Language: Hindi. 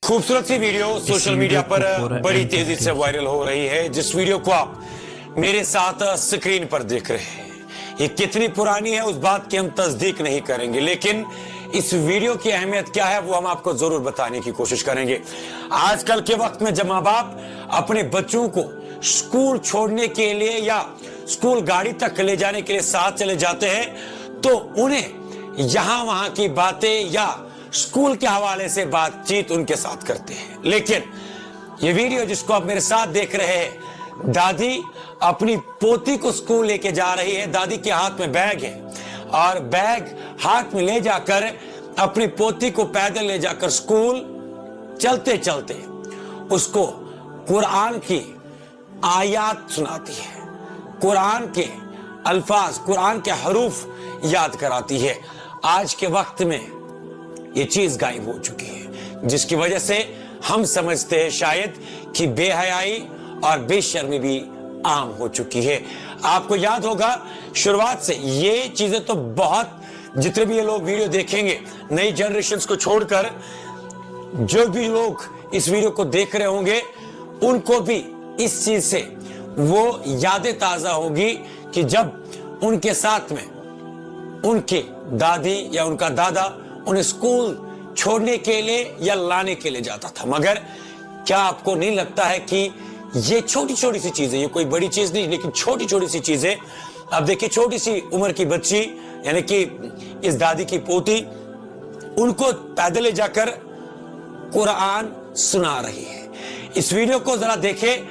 खूबसूरत सी वीडियो सोशल मीडिया पर बड़ी तेजी से वायरल हो रही है। जिस वीडियो को आप मेरे साथ स्क्रीन पर देख रहे हैं, ये कितनी पुरानी है उस बात की हम तस्दीक नहीं करेंगे, लेकिन इस वीडियो की अहमियत क्या है वो हम आपको जरूर बताने की कोशिश करेंगे। आजकल के वक्त में जब माँ बाप अपने बच्चों को स्कूल छोड़ने के लिए या स्कूल गाड़ी तक ले जाने के लिए साथ चले जाते हैं, तो उन्हें यहां वहां की बातें या स्कूल के हवाले से बातचीत उनके साथ करते हैं। लेकिन ये वीडियो जिसको आप मेरे साथ देख रहे हैं, दादी अपनी पोती को स्कूल लेके जा रही है। दादी के हाथ में बैग है और बैग हाथ में ले जाकर अपनी पोती को पैदल ले जाकर स्कूल चलते चलते उसको कुरान की आयत सुनाती है, कुरान के अल्फाज, कुरान के हरूफ याद कराती है। आज के वक्त में ये चीज गायब हो चुकी है, जिसकी वजह से हम समझते हैं शायद कि बेहयाई और बेशर्मी भी आम हो चुकी है। आपको याद होगा शुरुआत से ये चीजें तो बहुत, जितने भी ये लोग वीडियो देखेंगे नई जनरेशन्स को छोड़कर, जो भी लोग इस वीडियो को देख रहे होंगे उनको भी इस चीज से वो यादें ताजा होगी कि जब उनके साथ में उनकी दादी या उनका दादा उन्हें स्कूल छोड़ने के लिए या लाने के लिए जाता था। मगर क्या आपको नहीं लगता है कि ये छोटी छोटी सी चीजें, ये कोई बड़ी चीज नहीं, लेकिन छोटी छोटी सी चीजें, अब देखिए छोटी सी उम्र की बच्ची यानी कि इस दादी की पोती उनको पैदल ले जाकर कुरान सुना रही है। इस वीडियो को जरा देखें